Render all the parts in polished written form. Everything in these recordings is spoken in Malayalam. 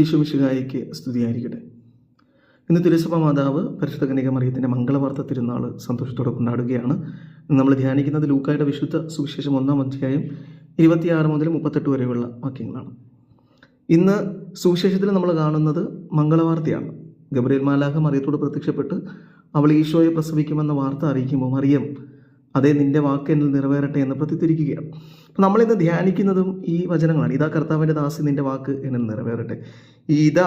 ഈശോ മിശിഹായിക്ക് സ്തുതിയായിരിക്കട്ടെ. ഇന്ന് തിരുസഭ മാതാവ് പരിശുദ്ധ കന്യക മറിയത്തിൻ്റെ മംഗളവാർത്ത തിരുനാൾ സന്തോഷത്തോടെ കൊണ്ടാടുകയാണ്. നമ്മൾ ധ്യാനിക്കുന്നത് ലൂക്കായുടെ വിശുദ്ധ സുവിശേഷം 1-ാം അധ്യായം 26 മുതൽ 38 വരെയുള്ള വാക്യങ്ങളാണ്. ഇന്ന് സുവിശേഷത്തിൽ നമ്മൾ കാണുന്നത് മംഗളവാർത്തയാണ്. ഗബ്രിയേൽ മാലാഖ മറിയത്തോട് പ്രത്യക്ഷപ്പെട്ട് അവൾ ഈശോയെ പ്രസവിക്കുമെന്ന വാർത്ത അറിയിക്കുമ്പോൾ മറിയം അതേ നിൻ്റെ വാക്ക് എന്നിൽ നിറവേറട്ടെ എന്ന് പ്രത്യുദ്ധരിക്കുകയാണ്. അപ്പം നമ്മളിന്ന് ധ്യാനിക്കുന്നതും ഈ വചനങ്ങളാണ്. ഇതാ കർത്താവിൻ്റെ ദാസി നിൻ്റെ വാക്ക് എന്നിൽ നിറവേറട്ടെ. ഈ ഇതാ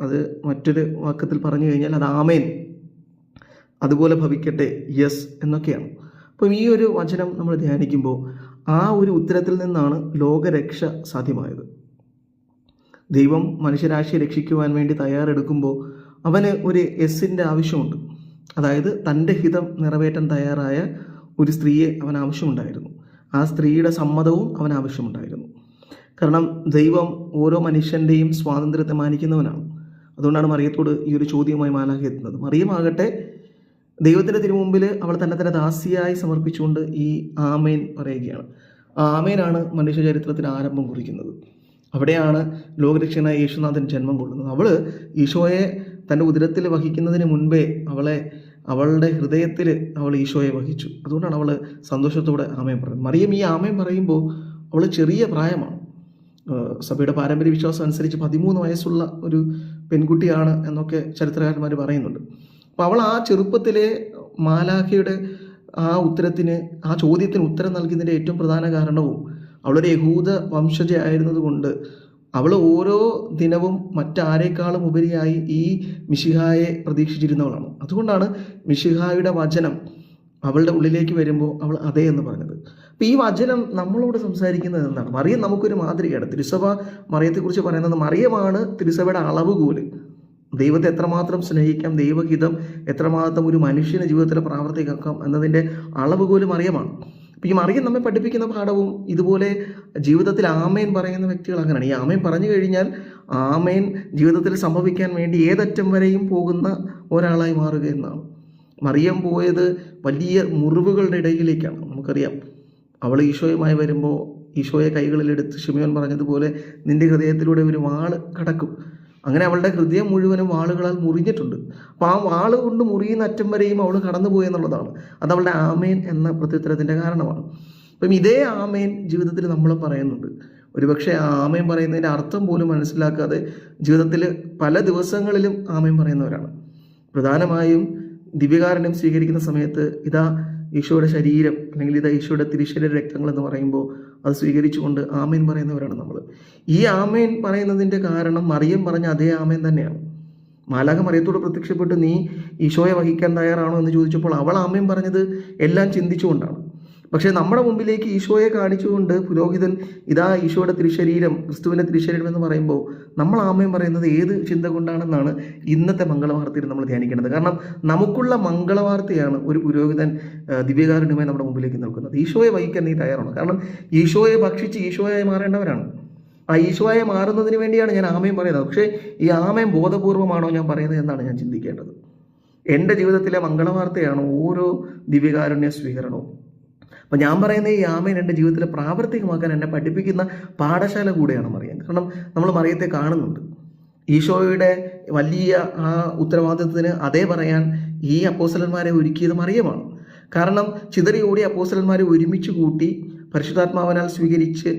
അത് മറ്റൊരു വാക്കത്തിൽ പറഞ്ഞു കഴിഞ്ഞാൽ അത് ആമേൻ, അതുപോലെ ഭവിക്കട്ടെ, യെസ് എന്നൊക്കെയാണ്. അപ്പം ഈ ഒരു വചനം നമ്മൾ ധ്യാനിക്കുമ്പോൾ ആ ഒരു ഉത്തരത്തിൽ നിന്നാണ് ലോകരക്ഷ സാധ്യമായത്. ദൈവം മനുഷ്യരാശിയെ രക്ഷിക്കുവാൻ വേണ്ടി തയ്യാറെടുക്കുമ്പോൾ അവന് ഒരു എസ്സിൻ്റെ ആവശ്യമുണ്ട്. അതായത് തൻ്റെ ഹിതം നിറവേറ്റാൻ തയ്യാറായ ഒരു സ്ത്രീയെ അവൻ ആവശ്യമുണ്ടായിരുന്നു. ആ സ്ത്രീയുടെ സമ്മതവും അവൻ ആവശ്യമുണ്ടായിരുന്നു. കാരണം ദൈവം ഓരോ മനുഷ്യൻ്റെയും സ്വാതന്ത്ര്യത്തെ മാനിക്കുന്നവനാണ്. അതുകൊണ്ടാണ് മറിയത്തോട് ഈ ഒരു ചോദ്യവുമായി മാലാഖ എത്തുന്നത്. മറിയമാകട്ടെ ദൈവത്തിൻ്റെ തിരുമുമ്പിൽ അവൾ തന്നെ ദാസിയായി സമർപ്പിച്ചുകൊണ്ട് ഈ ആമേൻ പറയുകയാണ്. ആ ആമേനാണ് മനുഷ്യ ചരിത്രത്തിന് ആരംഭം കുറിക്കുന്നത്. അവിടെയാണ് ലോകരക്ഷകനായ യേശുനാഥൻ ജന്മം കൊള്ളുന്നത്. അവൾ ഈശോയെ തൻ്റെ ഉദരത്തിൽ വഹിക്കുന്നതിന് മുൻപേ അവളുടെ ഹൃദയത്തിൽ അവൾ ഈശോയെ വഹിച്ചു. അതുകൊണ്ടാണ് അവൾ സന്തോഷത്തോടെ ആമേൻ പറയുന്നത്. മറിയം ഈ ആമേൻ പറയുമ്പോൾ അവൾ ചെറിയ പ്രായമാണ്. സഭയുടെ പാരമ്പര്യ വിശ്വാസം അനുസരിച്ച് 13 വയസ്സുള്ള ഒരു പെൺകുട്ടിയാണ് എന്നൊക്കെ ചരിത്രകാരന്മാർ പറയുന്നുണ്ട്. അപ്പോൾ അവൾ ആ ചെറുപ്പത്തിലെ മാലാഖയുടെ ആ ചോദ്യത്തിന് ഉത്തരം നൽകുന്നതിൻ്റെ ഏറ്റവും പ്രധാന കാരണവും അവളൊരു യഹൂദ വംശജയായിരുന്നത് കൊണ്ട് അവൾ ഓരോ ദിനവും മറ്റാരേക്കാളും ഉപരിയായി ഈ മിശിഹായെ പ്രതീക്ഷിച്ചിരുന്നവളാണ്. അതുകൊണ്ടാണ് മിശിഹായുടെ വചനം അവളുടെ ഉള്ളിലേക്ക് വരുമ്പോൾ അവൾ അതേ എന്ന് പറഞ്ഞത്. അപ്പം ഈ വചനം നമ്മളോട് സംസാരിക്കുന്നത് എന്താണ്? മറിയം നമുക്കൊരു മാതൃകയാണ്. തിരുസഭ മറിയത്തെക്കുറിച്ച് പറയുന്നത് മറിയമാണ് തിരുസഭയുടെ അളവുകോല്. ദൈവത്തെ എത്രമാത്രം സ്നേഹിക്കാം, ദൈവഹിതം എത്രമാത്രം ഒരു മനുഷ്യന് ജീവിതത്തിൽ പ്രാവർത്തികമാക്കാം എന്നതിൻ്റെ അളവുകോല് മറിയമാണ്. അപ്പോൾ ഈ മറിയം നമ്മെ പഠിപ്പിക്കുന്ന പാഠവും ഇതുപോലെ ജീവിതത്തിൽ ആമേൻ പറയുന്ന വ്യക്തികൾ അങ്ങനെയാണ്. ഈ ആമേൻ പറഞ്ഞു കഴിഞ്ഞാൽ ആമേൻ ജീവിതത്തിൽ സംഭവിക്കാൻ വേണ്ടി ഏതറ്റം വരെയും പോകുന്ന ഒരാളായി മാറുക എന്നാണ്. മറിയം പോയത് വലിയ മുറിവുകളുടെ ഇടയിലേക്കാണ്. നമുക്കറിയാം, അവൾ ഈശോയുമായി വരുമ്പോൾ ഈശോയെ കൈകളിലെടുത്ത് ശിമയോൻ പറഞ്ഞതുപോലെ നിൻ്റെ ഹൃദയത്തിലൂടെ ഒരു വാൾ കടക്കും. അങ്ങനെ അവളുടെ ഹൃദയം മുഴുവനും വാളുകളാൽ മുറിഞ്ഞിട്ടുണ്ട്. അപ്പോൾ ആ വാള് കൊണ്ട് മുറിയുന്ന അറ്റം വരെയും അവൾ കടന്നുപോയി എന്നുള്ളതാണ്. അത് അവളുടെ ആമേൻ എന്ന പ്രത്യുത്തരത്തിൻ്റെ കാരണമാണ്. അപ്പം ഇതേ ആമേൻ ജീവിതത്തിൽ നമ്മൾ പറയുന്നുണ്ട്. ഒരുപക്ഷെ ആ ആമേൻ പറയുന്നതിൻ്റെ അർത്ഥം പോലും മനസ്സിലാക്കാതെ ജീവിതത്തിൽ പല ദിവസങ്ങളിലും ആമേൻ പറയുന്നവരാണ്. പ്രധാനമായും ദിവ്യകാരുണ്യം സ്വീകരിക്കുന്ന സമയത്ത് ഇതാ ഈശോയുടെ ശരീരം അല്ലെങ്കിൽ ഇതാ ഈശോയുടെ തിരുശരീര രക്തങ്ങൾ എന്ന് പറയുമ്പോൾ അത് സ്വീകരിച്ചുകൊണ്ട് ആമേൻ പറയുന്നവരാണ് നമ്മൾ. ഈ ആമേൻ പറയുന്നതിൻ്റെ കാരണം മറിയം പറഞ്ഞ അതേ ആമേൻ തന്നെയാണ്. മാലാഖ മറിയത്തോട് പ്രത്യക്ഷപ്പെട്ട് നീ ഈശോയെ വഹിക്കാൻ തയ്യാറാണോ എന്ന് ചോദിച്ചപ്പോൾ അവൾ ആമേൻ പറഞ്ഞത് എല്ലാം ചിന്തിച്ചുകൊണ്ടാണ്. പക്ഷേ നമ്മുടെ മുമ്പിലേക്ക് ഈശോയെ കാണിച്ചുകൊണ്ട് പുരോഹിതൻ ഇതാ ഈശോയുടെ തിരുശരീരം, ക്രിസ്തുവിൻ്റെ തിരുശരീരം എന്ന് പറയുമ്പോൾ നമ്മൾ ആമേൻ പറയുന്നത് ഏത് ചിന്ത കൊണ്ടാണെന്നാണ് ഇന്നത്തെ മംഗളവാർത്തയിൽ നമ്മൾ ധ്യാനിക്കേണ്ടത്. കാരണം നമുക്കുള്ള മംഗളവാർത്തയാണ് ഒരു പുരോഹിതൻ ദിവ്യകാരുണ്യമായി നമ്മുടെ മുമ്പിലേക്ക് നിൽക്കുന്നത്. ഈശോയെ വഹിക്കാൻ നീ തയ്യാറാണ്. കാരണം ഈശോയെ ഭക്ഷിച്ച് ഈശോയായി മാറേണ്ടവരാണ്. ആ ഈശോയെ മാറുന്നതിന് വേണ്ടിയാണ് ഞാൻ ആമേൻ പറയുന്നത്. പക്ഷേ ഈ ആമേൻ ബോധപൂർവമാണോ ഞാൻ പറയുന്നത് എന്നാണ് ഞാൻ ചിന്തിക്കേണ്ടത്. എൻ്റെ ജീവിതത്തിലെ മംഗളവാർത്തയാണ് ഓരോ ദിവ്യകാരുണ്യ സ്വീകരണവും. അപ്പം ഞാൻ പറയുന്ന ഈ ആമേൻ എൻ്റെ ജീവിതത്തിൽ പ്രാവർത്തികമാക്കാൻ എന്നെ പഠിപ്പിക്കുന്ന പാഠശാല കൂടെയാണ് മറിയം. കാരണം നമ്മൾ മറിയത്തെ കാണുന്നുണ്ട്. ഈശോയുടെ വലിയ ആ ഉത്തരവാദിത്വത്തിന് അതേ പറയാൻ ഈ അപ്പോസ്തലന്മാരെ ഒരുക്കിയത് മറിയമാണ്. കാരണം ചിതറി ഓടിയ അപ്പോസ്തലന്മാരെ ഒരുമിച്ച് കൂട്ടി പരിശുദ്ധാത്മാവിനാൽ സ്വീകരിച്ച്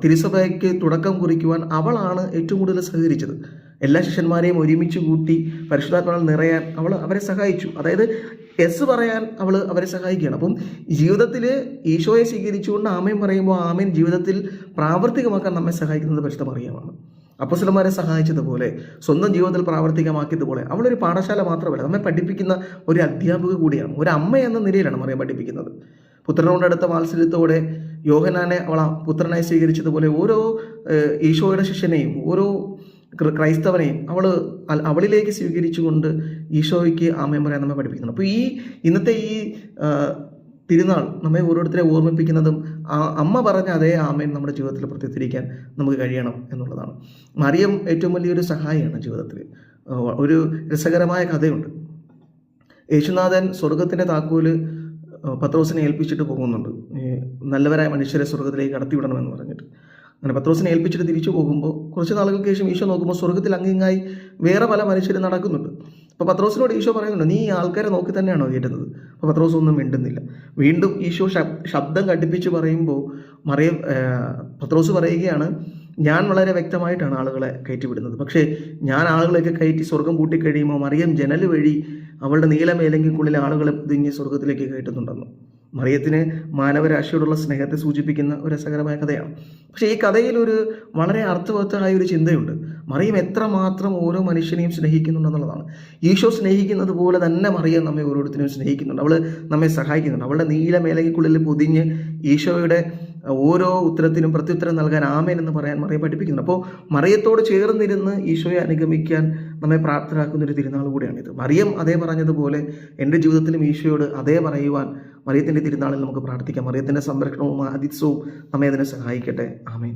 തിരുസഭയ്ക്ക് തുടക്കം കുറിക്കുവാൻ അവളാണ് ഏറ്റവും കൂടുതൽ സഹകരിച്ചത്. എല്ലാ ശിഷ്യന്മാരെയും ഒരുമിച്ച് കൂട്ടി പരിശുദ്ധാത്മാവിനാൽ നിറയാൻ അവരെ സഹായിച്ചു. അതായത് എസ് പറയാൻ അവരെ സഹായിക്കുകയാണ്. അപ്പം ജീവിതത്തിൽ ഈശോയെ സ്വീകരിച്ചുകൊണ്ട് ആമേൻ പറയുമ്പോൾ ആമേൻ ജീവിതത്തിൽ പ്രാവർത്തികമാക്കാൻ നമ്മെ സഹായിക്കുന്നത് പരിശുദ്ധ മറിയമാണ്. അപ്പോസ്തലന്മാരെ സഹായിച്ചതുപോലെ സ്വന്തം ജീവിതത്തിൽ പ്രാവർത്തികമാക്കിയതുപോലെ അവളൊരു പാഠശാല മാത്രമല്ല, നമ്മെ പഠിപ്പിക്കുന്ന ഒരു അധ്യാപിക കൂടിയാണ്. ഒരു അമ്മ എന്ന നിലയിലാണ് മറിയം പഠിപ്പിക്കുന്നത്. പുത്രനോടടുത്ത വാത്സല്യത്തോടെ യോഹന്നാനെ അവൾ പുത്രനായി സ്വീകരിച്ചതുപോലെ ഓരോ ഈശോയുടെ ശിഷ്യനെയും ഓരോ ക്രൈസ്തവനെയും അവളിലേക്ക് സ്വീകരിച്ചുകൊണ്ട് ഈശോയ്ക്ക് ആമേൻ പറയാൻ നമ്മെ പഠിപ്പിക്കുന്നു. അപ്പോൾ ഇന്നത്തെ ഈ തിരുനാൾ നമ്മെ ഓരോരുത്തരെ ഓർമ്മിപ്പിക്കുന്നതും അമ്മ പറഞ്ഞ അതേ ആമേൻ നമ്മുടെ ജീവിതത്തിൽ പ്രത്യക്ഷീകരിക്കാൻ നമുക്ക് കഴിയണം എന്നുള്ളതാണ്. മറിയം ഏറ്റവും വലിയൊരു സഹായിയാണ് ജീവിതത്തിൽ. ഒരു രസകരമായ കഥയുണ്ട്. യേശുനാഥൻ സ്വർഗത്തിൻ്റെ താക്കോല് പത്രോസിനെ ഏൽപ്പിച്ചിട്ട് പോകുന്നുണ്ട്. നല്ലവരായ മനുഷ്യരെ സ്വർഗത്തിലേക്ക് കടത്തിവിടണമെന്ന് പറഞ്ഞിട്ട്. അങ്ങനെ പത്രോസിനെ ഏൽപ്പിച്ചിട്ട് തിരിച്ചു പോകുമ്പോൾ കുറച്ച് നാളുകൾക്ക് ശേഷം ഈശോ നോക്കുമ്പോൾ സ്വർഗ്ഗത്തിൽ അങ്ങിങ്ങായി വേറെ പല മനുഷ്യരും നടക്കുന്നുണ്ട്. അപ്പോൾ പത്രോസിനോട് ഈശോ പറയുന്നുണ്ട്, നീ ഈ ആൾക്കാരെ നോക്കി തന്നെയാണോ കേട്ടുന്നത്? അപ്പോൾ പത്രോസ് ഒന്നും മിണ്ടുന്നില്ല. വീണ്ടും ഈശോ ശബ്ദം കടുപ്പിച്ച് പറയുമ്പോൾ പത്രോസ് പറയുകയാണ്, ഞാൻ വളരെ വ്യക്തമായിട്ടാണ് ആളുകളെ കയറ്റിവിടുന്നത്. പക്ഷേ ഞാൻ ആളുകളെയൊക്കെ കയറ്റി സ്വർഗം പൂട്ടിക്കഴിയുമ്പോൾ മറിയം ജനൽ വഴി അവളുടെ നീലമേലങ്കിക്കുള്ളിൽ ആളുകളെ പൊതിഞ്ഞ് സ്വർഗത്തിലേക്ക് കയറ്റുന്നുണ്ടെന്ന്. മറിയത്തിന് മാനവരാശിയോടുള്ള സ്നേഹത്തെ സൂചിപ്പിക്കുന്ന ഒരു രസകരമായ കഥയാണ്. പക്ഷേ ഈ കഥയിൽ ഒരു വളരെ അർത്ഥവത്തായ ഒരു ചിന്തയുണ്ട്. മറിയം എത്രമാത്രം ഓരോ മനുഷ്യനെയും സ്നേഹിക്കുന്നുണ്ടെന്നുള്ളതാണ്. ഈശോ സ്നേഹിക്കുന്നത് പോലെ തന്നെ മറിയം നമ്മെ ഓരോരുത്തരെയും സ്നേഹിക്കുന്നുണ്ട്. അവൾ നമ്മെ സഹായിക്കുന്നുണ്ട്. അവളുടെ നീലമേലങ്കിക്കുള്ളിൽ പൊതിഞ്ഞ് ഈശോയുടെ ഓരോ ഉത്തരത്തിനും പ്രത്യുത്തരം നൽകാൻ ആമേൻ എന്ന് പറയാൻ മറിയം പഠിപ്പിക്കുന്നുണ്ട്. അപ്പോൾ മറിയത്തോട് ചേർന്നിരുന്ന് ഈശോയെ അനുഗമിക്കാൻ നമ്മെ പ്രാപ്തരാക്കുന്ന ഒരു തിരുനാൾ കൂടിയാണിത്. മറിയം അതേ പറഞ്ഞതുപോലെ എൻ്റെ ജീവിതത്തിലും ഈശോയോട് അതേ പറയുവാൻ മറിയത്തിൻ്റെ തിരുനാളിൽ നമുക്ക് പ്രാർത്ഥിക്കാം. മറിയത്തിൻ്റെ സംരക്ഷണവും ആതിഥ്യവും നമ്മെ അതിനെ സഹായിക്കട്ടെ. ആമേൻ.